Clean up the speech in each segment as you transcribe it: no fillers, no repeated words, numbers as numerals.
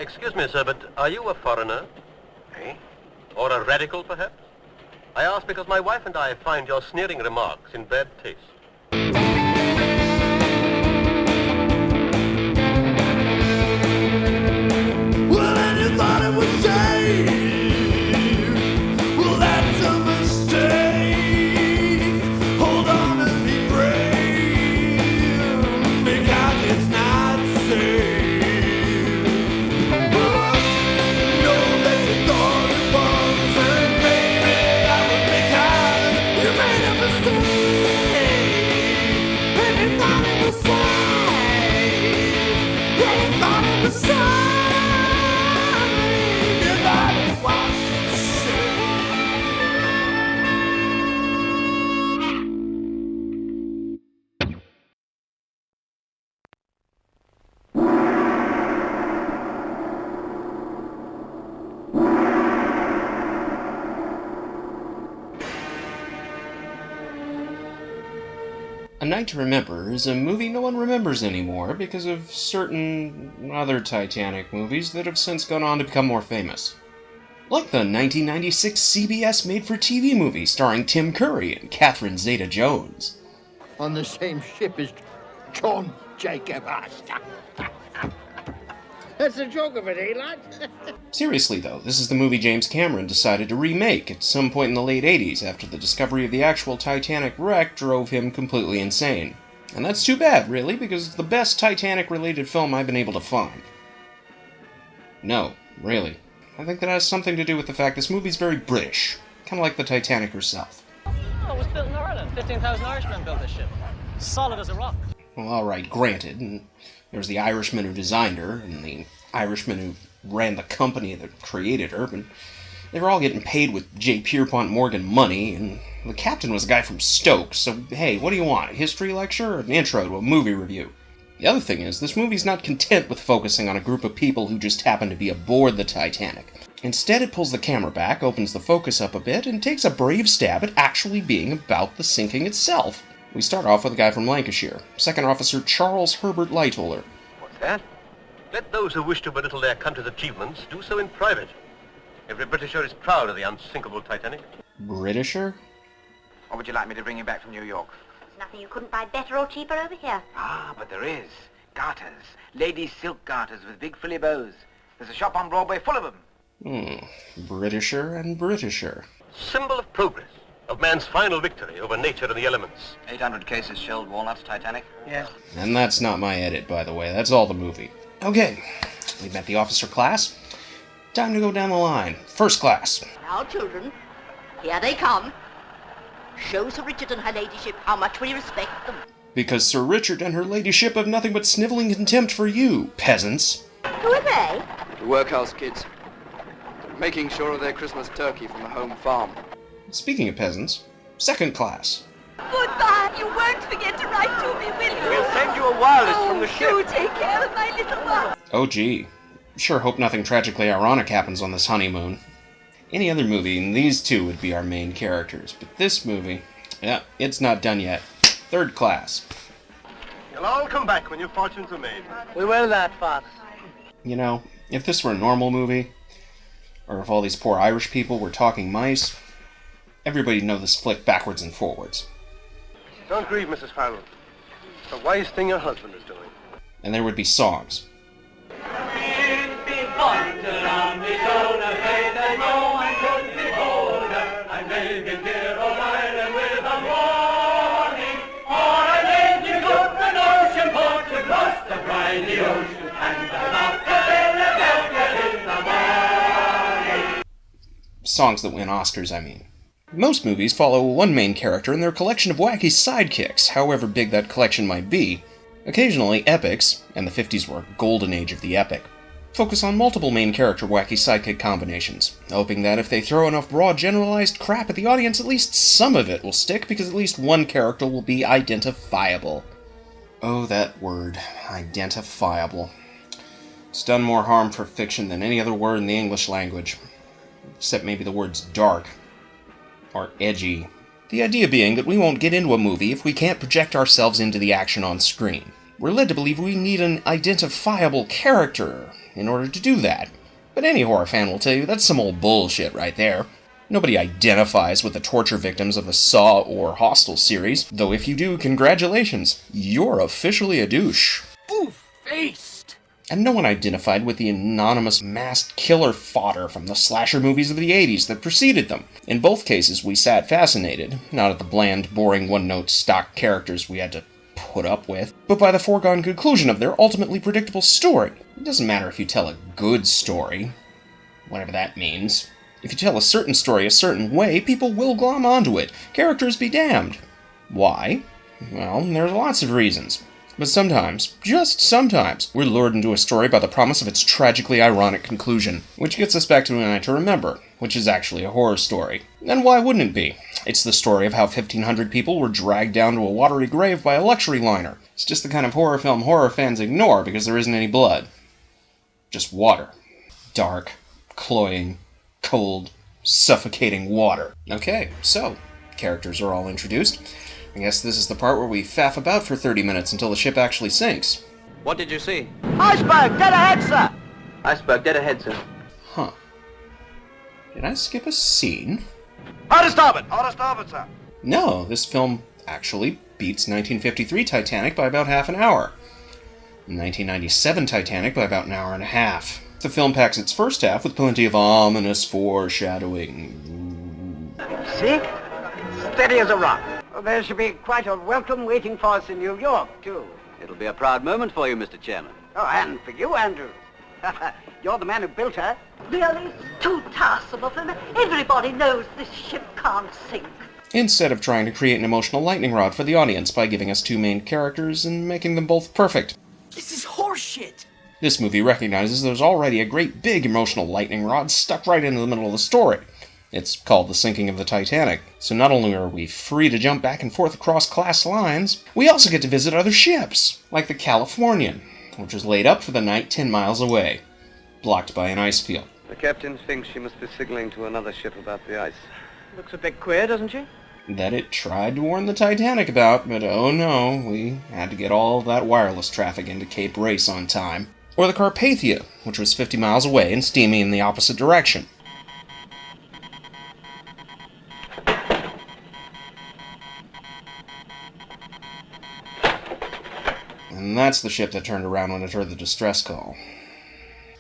Excuse me, sir, but are you a foreigner? Eh? Or a radical, perhaps? I ask because my wife and I find your sneering remarks in bad taste. Well, and you thought it was safe. Well, that's a mistake. Hold on and be brave, because it's not safe. Well, I know that you thought it was, and maybe that was because you made a mistake. And you thought it was safe. Yeah, you thought it was safe. A Night to Remember is a movie no one remembers anymore because of certain other Titanic movies that have since gone on to become more famous. Like the 1996 CBS made-for-TV movie starring Tim Curry and Catherine Zeta-Jones. On the same ship as John Jacob Astor. That's the joke of it, eh, lad? Seriously though, this is the movie James Cameron decided to remake at some point in the late 80s after the discovery of the actual Titanic wreck drove him completely insane. And that's too bad, really, because it's the best Titanic-related film I've been able to find. No, really. I think that has something to do with the fact this movie's very British, kind of like the Titanic herself. Oh, it was built in Ireland. 15,000 Irishmen built this ship. Solid as a rock. Well, alright, granted, and there's the Irishman who designed her, and the Irishman who ran the company that created her, but they were all getting paid with J. Pierpont Morgan money, and the captain was a guy from Stoke, so hey, what do you want, a history lecture or an intro to a movie review? The other thing is, this movie's not content with focusing on a group of people who just happen to be aboard the Titanic. Instead, it pulls the camera back, opens the focus up a bit, and takes a brave stab at actually being about the sinking itself. We start off with a guy from Lancashire, Second Officer Charles Herbert Lightoller. What's that? Let those who wish to belittle their country's achievements do so in private. Every Britisher is proud of the unsinkable Titanic. Britisher? Or would you like me to bring you back from New York? There's nothing you couldn't buy better or cheaper over here. Ah, but there is. Garters. Ladies' silk garters with big frilly bows. There's a shop on Broadway full of them. Britisher and Britisher. Symbol of progress, of man's final victory over nature and the elements. 800 cases shelled walnuts, Titanic? Yes. And that's not my edit, by the way. That's all the movie. Okay, we've met the officer class. Time to go down the line. First class. Now, children, here they come. Show Sir Richard and her ladyship how much we respect them. Because Sir Richard and her ladyship have nothing but sniveling contempt for you, peasants. Who are they? The workhouse kids. Making sure of their Christmas turkey from the home farm. Speaking of peasants, second class. Goodbye. You won't forget to write to me, will you? We'll send you a wireless from the ship. Do take care of my little one. Oh gee. Sure hope nothing tragically ironic happens on this honeymoon. Any other movie, and these two would be our main characters. But this movie, yeah, it's not done yet. Third class. You'll all come back when your fortunes are made. We will that, Fox. You know, if this were a normal movie, or if all these poor Irish people were talking mice, everybody'd know this flick backwards and forwards. Don't grieve, Mrs. Farrell. It's a wise thing your husband is doing. And there would be songs. Songs that win Oscars, I mean. Most movies follow one main character and their collection of wacky sidekicks, however big that collection might be. Occasionally, epics, and the 50s were a golden age of the epic, focus on multiple main character wacky sidekick combinations, hoping that if they throw enough broad generalized crap at the audience, at least some of it will stick, because at least one character will be identifiable. Oh, that word. Identifiable. It's done more harm for fiction than any other word in the English language. Except maybe the words dark. Or edgy. The idea being that we won't get into a movie if we can't project ourselves into the action on screen. We're led to believe we need an identifiable character, in order to do that. But any horror fan will tell you that's some old bullshit right there. Nobody identifies with the torture victims of the Saw or Hostel series, though if you do, congratulations, you're officially a douche. Two-faced! And no one identified with the anonymous masked killer fodder from the slasher movies of the 80s that preceded them. In both cases, we sat fascinated, not at the bland, boring, one-note stock characters we had to put up with, but by the foregone conclusion of their ultimately predictable story. It doesn't matter if you tell a good story, whatever that means. If you tell a certain story a certain way, people will glom onto it. Characters be damned. Why? Well, there's lots of reasons. But sometimes, just sometimes, we're lured into a story by the promise of its tragically ironic conclusion, which gets us back to A Night to Remember, which is actually a horror story. And why wouldn't it be? It's the story of how 1,500 people were dragged down to a watery grave by a luxury liner. It's just the kind of horror film horror fans ignore because there isn't any blood. Just water. Dark, cloying, cold, suffocating water. Okay, so, characters are all introduced. I guess this is the part where we faff about for 30 minutes until the ship actually sinks. What did you see? Iceberg, dead ahead, sir! Iceberg, dead ahead, sir. Huh. Did I skip a scene? Hard to starboard! Hard to starboard, sir! No, this film actually beats 1953 Titanic by about half an hour. 1997 Titanic by about an hour and a half. The film packs its first half with plenty of ominous foreshadowing. See? Steady as a rock. Well, there should be quite a welcome waiting for us in New York, too. It'll be a proud moment for you, Mr. Chairman. Oh, and for you, Andrew. You're the man who built her. Really? It's too tiresome of them. Everybody knows this ship can't sink. Instead of trying to create an emotional lightning rod for the audience by giving us two main characters and making them both perfect. This is horseshit! This movie recognizes there's already a great big emotional lightning rod stuck right into the middle of the story. It's called The Sinking of the Titanic, so not only are we free to jump back and forth across class lines, we also get to visit other ships, like the Californian, which was laid up for the night 10 miles away, blocked by an ice field. The captain thinks she must be signaling to another ship about the ice. Looks a bit queer, doesn't she? That it tried to warn the Titanic about, but oh no, we had to get all of that wireless traffic into Cape Race on time. Or the Carpathia, which was 50 miles away and steaming in the opposite direction. And that's the ship that turned around when it heard the distress call.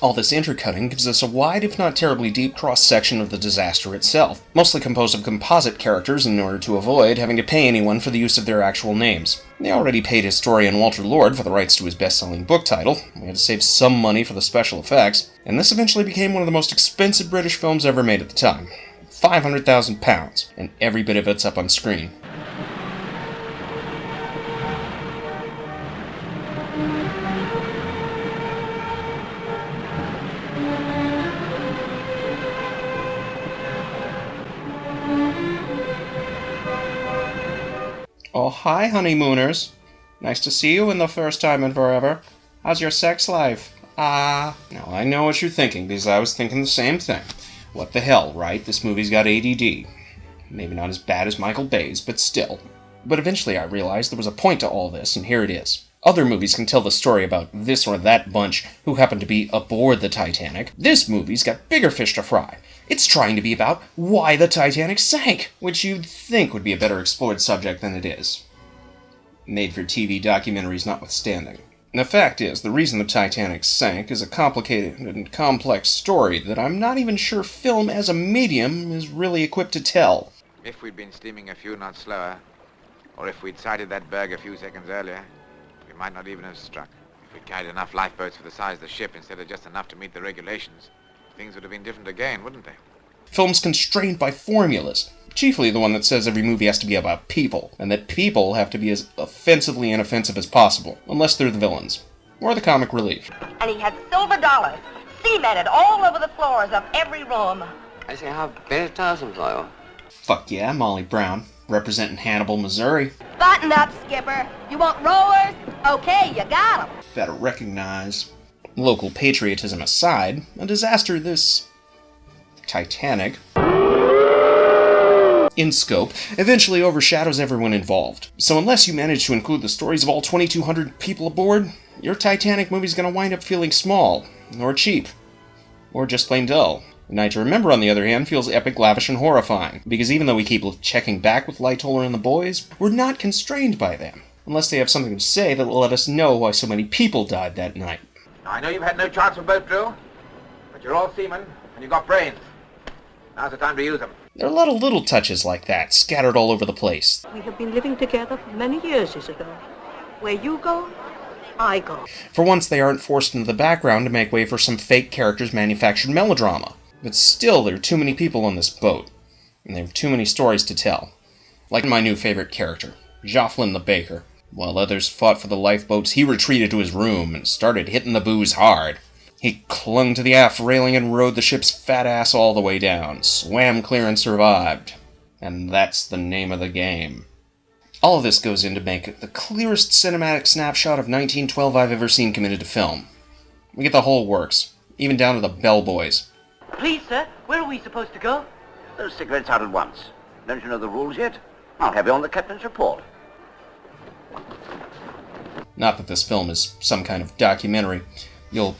All this intercutting gives us a wide, if not terribly deep, cross-section of the disaster itself, mostly composed of composite characters in order to avoid having to pay anyone for the use of their actual names. They already paid historian Walter Lord for the rights to his best-selling book title, we had to save some money for the special effects, and this eventually became one of the most expensive British films ever made at the time. £500,000, and every bit of it's up on screen. Oh, hi, honeymooners. Nice to see you in the first time in forever. How's your sex life? Now, I know what you're thinking, because I was thinking the same thing. What the hell, right? This movie's got ADD. Maybe not as bad as Michael Bay's, but still. But eventually I realized there was a point to all this, and here it is. Other movies can tell the story about this or that bunch who happened to be aboard the Titanic. This movie's got bigger fish to fry. It's trying to be about why the Titanic sank, which you'd think would be a better explored subject than it is. Made-for-TV documentaries notwithstanding. And the fact is, the reason the Titanic sank is a complicated and complex story that I'm not even sure film as a medium is really equipped to tell. If we'd been steaming a few knots slower, or if we'd sighted that berg a few seconds earlier, we might not even have struck. If we'd carried enough lifeboats for the size of the ship instead of just enough to meet the regulations, things would have been different again, wouldn't they? Film's constrained by formulas, chiefly the one that says every movie has to be about people, and that people have to be as offensively inoffensive as possible, unless they're the villains, or the comic relief. And he had silver dollars, cemented all over the floors of every room. I say, how bad thousand for you? Fuck yeah, Molly Brown, representing Hannibal, Missouri. Button up, Skipper. You want rowers? Okay, you got 'em. Better recognize. Local patriotism aside, a disaster this Titanic in scope eventually overshadows everyone involved. So unless you manage to include the stories of all 2,200 people aboard, your Titanic movie's gonna wind up feeling small, or cheap, or just plain dull. A Night to Remember, on the other hand, feels epic, lavish, and horrifying, because even though we keep checking back with Lightoller and the boys, we're not constrained by them, unless they have something to say that will let us know why so many people died that night. Now, I know you've had no chance for boat drill, but you're all seamen, and you've got brains. Now's the time to use them. There are a lot of little touches like that, scattered all over the place. We have been living together for many years, Isabel. Where you go, I go. For once, they aren't forced into the background to make way for some fake characters' manufactured melodrama. But still, there are too many people on this boat, and there are too many stories to tell. Like my new favorite character, Jofflin the Baker. While others fought for the lifeboats, he retreated to his room and started hitting the booze hard. He clung to the aft railing and rode the ship's fat ass all the way down, swam clear and survived. And that's the name of the game. All of this goes in to make the clearest cinematic snapshot of 1912 I've ever seen committed to film. We get the whole works, even down to the bellboys. Please, sir, where are we supposed to go? Those cigarettes out at once. Don't you know the rules yet? I'll have you on the captain's report. Not that this film is some kind of documentary. You'll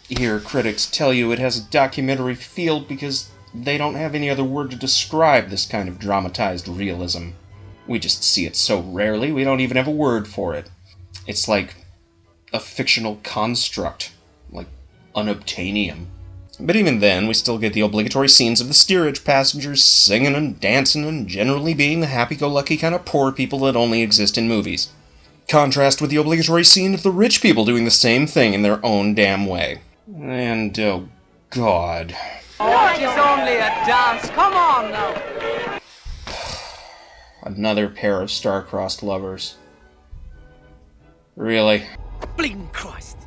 hear critics tell you it has a documentary feel because they don't have any other word to describe this kind of dramatized realism. We just see it so rarely, we don't even have a word for it. It's like a fictional construct, like unobtainium. But even then, we still get the obligatory scenes of the steerage passengers singing and dancing and generally being the happy-go-lucky kind of poor people that only exist in movies. Contrast with the obligatory scene of the rich people doing the same thing in their own damn way. And, oh God. Oh, it's only a dance. Come on now. Another pair of star-crossed lovers. Really? Bling Christ.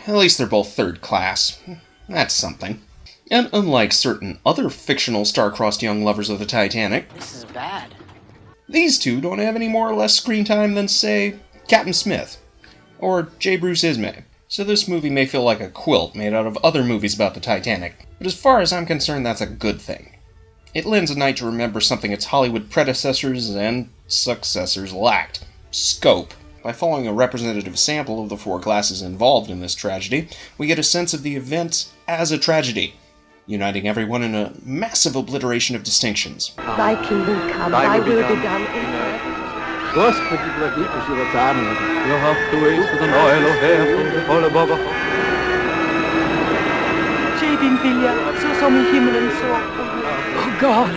At least they're both third class. That's something. And unlike certain other fictional star-crossed young lovers of the Titanic, This is bad. these two don't have any more or less screen time than, say, Captain Smith, or J. Bruce Ismay. So this movie may feel like a quilt made out of other movies about the Titanic, but as far as I'm concerned, that's a good thing. It lends A Night to Remember something its Hollywood predecessors and successors lacked: scope. By following a representative sample of the four classes involved in this tragedy, we get a sense of the event as a tragedy, uniting everyone in a massive obliteration of distinctions. Thy kingdom come, thy will be done in earth. Господи, владыка животарного, you have to wait for the oil of hair from the whole above. Ske din vilja, så som i himmelen så. Oh God.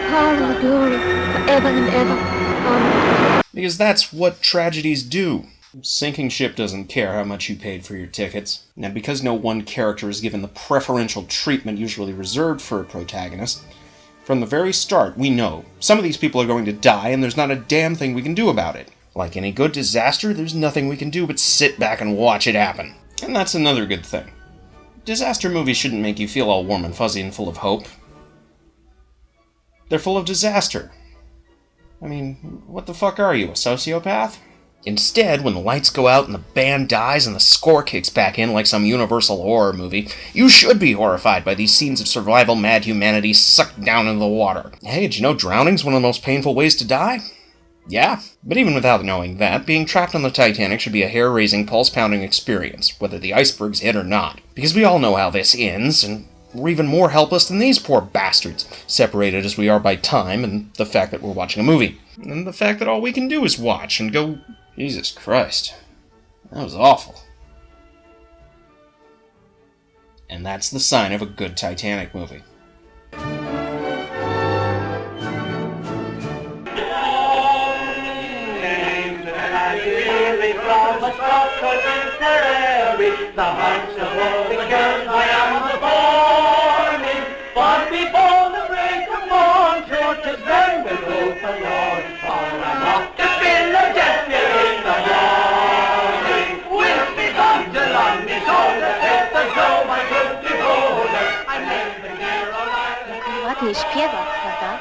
Power and glory, forever and ever. Amen. Because that's what tragedies do. Sinking ship doesn't care how much you paid for your tickets. And because no one character is given the preferential treatment usually reserved for a protagonist, from the very start we know some of these people are going to die and there's not a damn thing we can do about it. Like any good disaster, there's nothing we can do but sit back and watch it happen. And that's another good thing. Disaster movies shouldn't make you feel all warm and fuzzy and full of hope. They're full of disaster. I mean, what the fuck are you, a sociopath? Instead, when the lights go out and the band dies and the score kicks back in like some universal horror movie, you should be horrified by these scenes of survival mad humanity sucked down into the water. Hey, did you know drowning's one of the most painful ways to die? Yeah, but even without knowing that, being trapped on the Titanic should be a hair-raising, pulse-pounding experience, whether the icebergs hit or not. Because we all know how this ends, and we're even more helpless than these poor bastards, separated as we are by time and the fact that we're watching a movie. And the fact that all we can do is watch and go, Jesus Christ, that was awful. And that's the sign of a good Titanic movie. The hearts of all the girls I am performing, but before the break of morn, sure 'tis then we'll go for Lord, for I'm off to fill a Jeffrey in the morning. With me bundle on me shoulder, it's as though I could behold her. I'm living here all night. Ładnie śpiewa, prawda?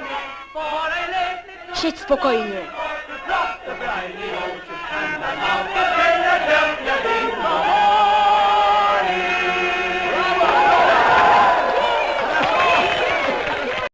Siedź spokojnie. Across the briny ocean, and I'm out to fill a Jeffrey.